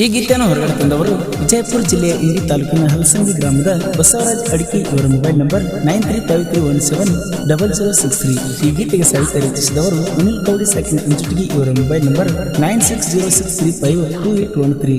ಈ ಗೀತೆಯನ್ನು ಹೊರಗಡೆ ತಂದವರು ವಿಜಯಪುರ ಜಿಲ್ಲೆಯ ಇಂಡಿ ತಾಲೂಕಿನ ಹಲಸಂಗಿ ಗ್ರಾಮದ ಬಸವರಾಜ್ ಅಡಿಕೆ. ಇವರ ಮೊಬೈಲ್ ನಂಬರ್ 9353170063. ಈ ಗೀತೆಗೆ ಸಾಹಿತ್ಯ ರಚಿಸಿದವರು ಅನಿಲ್ ಕೌಡಿ ಸಾಕಿನ ಅಂಚುಟಿಗಿ. ಇವರ ಮೊಬೈಲ್ ನಂಬರ್ 9606352813.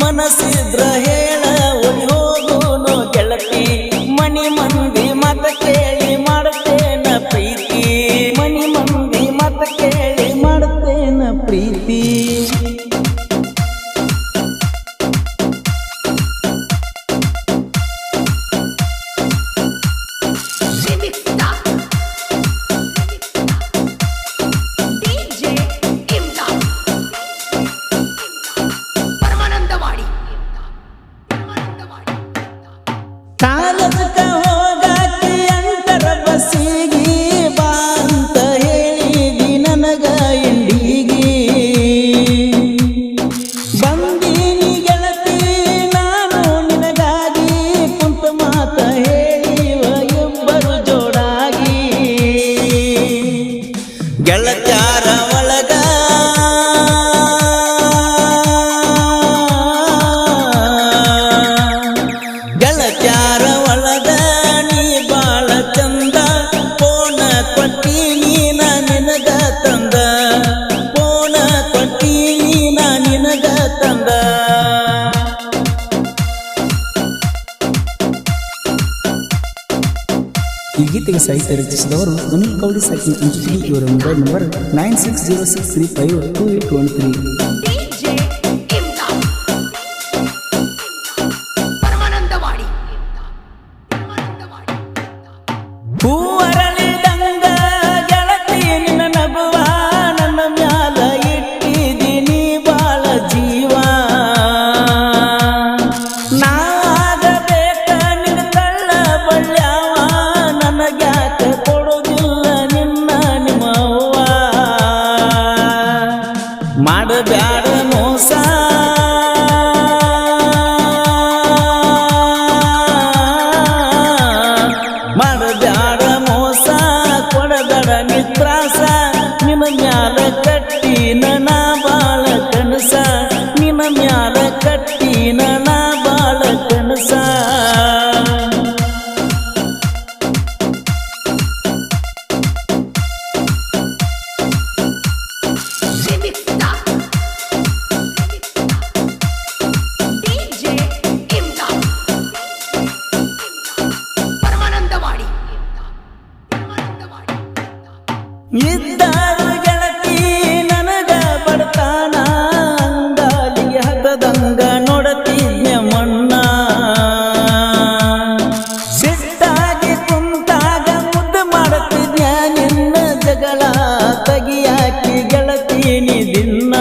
ಮನಸ್ಸಿದ್ರ ಹೇಳ ಒಳಿ ಹೋಗುನು ಗೆಳತಿ, ಮನಿ ಮಂದಿ ಮತ ಕೇಳಿ ಮಾಡುತ್ತೇನ ಪ್ರೀತಿ, ಮನಿ ಮಂದಿ ಮತ ಕೇಳಿ ಮಾಡುತ್ತೇನ ಪ್ರೀತಿ. ಕಾಲದಕ್ಕ ಹೋಗಾಕಿ ಅಂತರ ಬಸ್ಸಿಗಿ ಬಾ ಅಂತ ಹೇಳಿದಿ ನನಗ ಇಂಡಿಗಿ, ಬಂದೀನಿ ಗೆಳತಿ ನಾನು ನಿನಗಾಗಿ, ಕುಂತ ಮಾತ ಹೇಳಿವ ಇಬ್ಬರು ಜೋಡಾಗಿ. ಗೆಳತ್ಯಾರ ಒಳಗ ಗೆಳತ್ಯಾರ ಒಳಗ ನೀ ಬಾಳ ಚಂದ, ಪೋನ ಕೊಟ್ಟಿ ನೀನ ನಿನಗ ತಂದ, ಪೋನ ಕೊಟ್ಟಿ ನೀನ ನಿನಗ ತಂದ. ಈ ಗೀತೆಗೆ ಸಾಹಿತ್ಯ ರಚಿಸಿದವರು ಅನಿಲ್ ಕೌಡಿ ಸಾಕಿನ ಅಂಚುಟಿಗಿ. ಇವರ ಮೊಬೈಲ್ ನಂಬರ್ 9606352813. ಹೂವರಳಿದಂಗ ಗೆಳತಿ ನಿನ್ನ ನಗುವ ನನ್ನ ಮ್ಯಾಲ ಇಟ್ಟಿದ್ದೀನಿ ಬಾಳ ಜೀವ, ನಾಗಬೇಕ ನಿನ್ನ ಕಳ್ಳ ಬಳ್ಳ್ಯಾವ, ನನಗ್ಯಾಕ ಕೊಡುದಿಲ್ಲ ನಿನ್ನ ನಿಮ್ಮವ್ವ. ಮಾಡಬ್ಯಾಡ ಮೋಸ ಮಾಡಬ್ಯಾಡ ಮೋಸ, ಕೊಡಬೇಡ ನಿತ್ರಾಸ, ನಿನ್ನ ಮ್ಯಾಲ ಕಟ್ಟಿನ ನಾ ಬಾಳ ಕನಸ, ನಿನ್ನ ಮ್ಯಾಲ ಕಟ್ಟಿನ ನಾ ಬಾಳ ಕನಸ. ಇದ್ದಾರು ಗೆಳತಿ ನನಗ ಬಡತಾನ, ಅಂಗಾಲಿಗೆ ಹತ್ತದಂಗ ನೋಡತಿದ್ನೆ ಮಣ್ಣ, ಸಿಟ್ಟಾಗಿ ಕುಂತಾಗ ಮುದ್ದು ಮಾಡುತ್ತಿದ್ಯ ನಿನ್ನ ಜಗಳ ತಗಿಯಾಕಿ ಗೆಳತಿ ನೀ ದಿನ್ನ,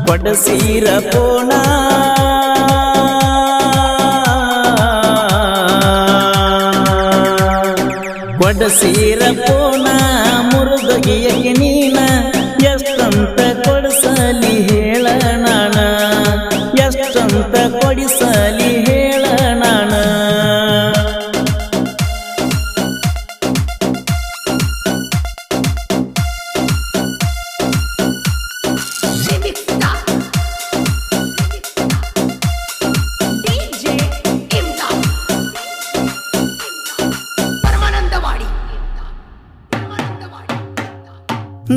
ಕೊಡಸೀರ ಪೋಣ ಕೊಡಸೀರ ಪೋನ ಮುರುದಗಿಯಕ್ಕೆ ನೀನ, ಎಷ್ಟಂತ ಕೊಡಿಸಲಿ ಹೇಳ ನಾನ, ಎಷ್ಟಂತ ಕೊಡಿಸಲಿ ಹೇಳ ನಾನ.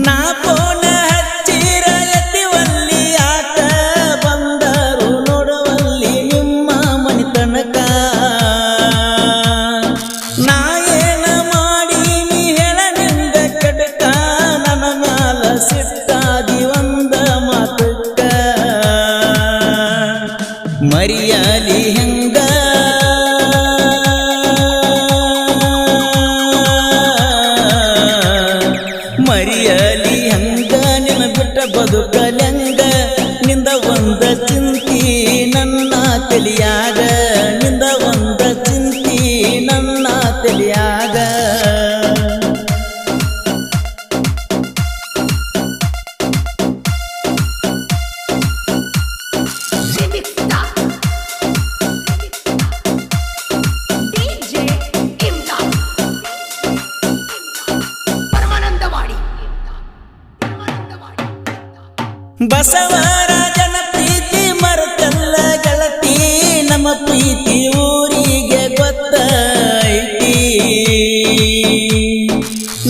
ನಾ ಪೋನ ಹಚ್ಚಿರ ಎತ್ತಿವಲ್ಲಿ ಯಾಕ, ಬಂದರು ನೋಡುವಲ್ಲಿ ನಿಮ್ಮ ಮನಿ ತನಕ, ನಾ ಏನ ಮಾಡಿ ನೀ ಹೇಳ ನಿಂದ ಕಡಕ, ನನ್ನ ಮ್ಯಾಲ ಸಿಟ್ಟಾಗಿ ಒಂದ ಮಾತಕ್ಕ, ಮರಿಯಾಲಿ ಹೆಂಗ ಬಿಟ್ಟ ಬದುಕಲೆಂಗ ನಿಂದ ಒಂದ ಚಿಂತಿ ನನ್ನ ತಲಿಯಾಗ ನಿಂದ ಒಂದ ಚಿಂತಿ ನನ್ನ ತಲಿಯಾಗ ಬಸವರಾಜನ ಪ್ರೀತಿ ಮರೆತಲ್ಲ ಗೆಳತಿ ನಮ್ಮ ಪ್ರೀತಿ ಊರಿಗೆ ಗೊತ್ತೈತಿ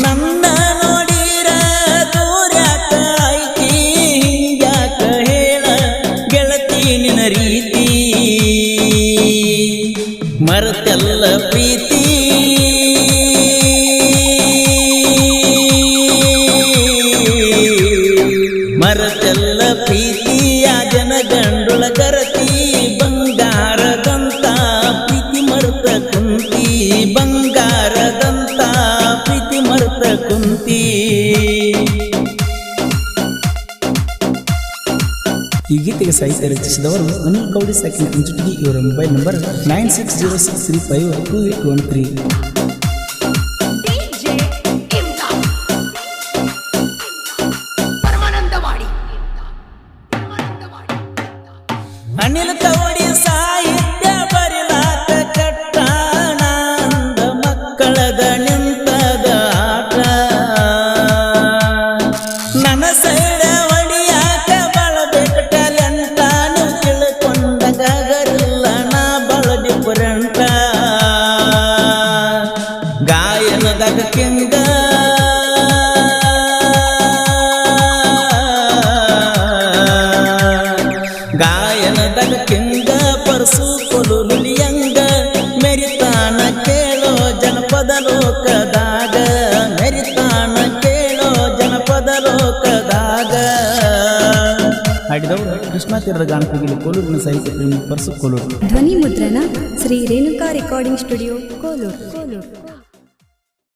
ನನ್ನ ನೋಡಿರ ದೂರ್ಯಾಕ ಐತಿ ಹಿಂಗ್ಯಾಕ ಹೇಳ ಗೆಳತಿ ನಿನ ರೀತಿ ಮರೆತಲ್ಲ ಪ್ರೀತಿ ಮರೆತೆಲ್ಲ ಪ್ರೀತಿಯ ಜನ ಗಂಡುಳ ಕರತಿ ಬಂಗಾರದಂತ ಪ್ರೀತಿ ಮರೆತ ಕುಂತಿ ಬಂಗಾರದಂತ ಪ್ರೀತಿ ಮರೆತ ಕುಂತಿ. ಈ ಗೀತೆಗೆ ಸಾಹಿತ್ಯ ರಚಿಸಿದವರು ಅನಿಲ್ ಕೌಡಿ ಸಾಕಿನ ಇಂಚುಟಿಗಿ. ಇವರ ಮೊಬೈಲ್ ನಂಬರ್ 9606352813. ಅನಿಲ್ ಕೌಡಿ ಸಾಹಿತ್ಯ ಬರಿಲಾಕ ಕಟ್ಟಾನಂದ ಮಕ್ಕಳದ ನಿಂತದ ಆಟ ನನ್ನ ಸೈಡ ಹೊಡಿಯಾಕ ಬಳಬೇಕು ಟ್ಯಾಲೆಂಟ ನೀವು ತಿಳ್ಕೊಂಡಾಗರಿಲ್ಲ ನಾ ಬಳ ಡಿಫರೆಂಟ ಗಾಯನದಾಗ ಕೆಂಗ ಗಾಯನದಾಗ ಕೆಂಗ ಪರಸು ಕೊಲು ನುಲಿಯಂಗ ಮೆರಿತಾನ ಕೇಳೋ ಜನಪದ ಲೋಕದಾಗ ಮೆರಿತಾನ ಕೇಳೋ ಜನಪದ ಲೋಕದಾಗ. ಹಾಡಿದವರು ಕೃಷ್ಣ ತೀರದ ಗಾನಕೋಗಿಲೆ ಕೋಲೂರಿನ ಸಾಹಿತ್ಯ ಪ್ರೇಮಿ ಪರಸು ಕೋಲೂರು. ಧ್ವನಿ ಮುದ್ರಣ ಶ್ರೀ ರೇಣುಕಾ ರೆಕಾರ್ಡಿಂಗ್ ಸ್ಟುಡಿಯೋ ಕೋಲೂರು.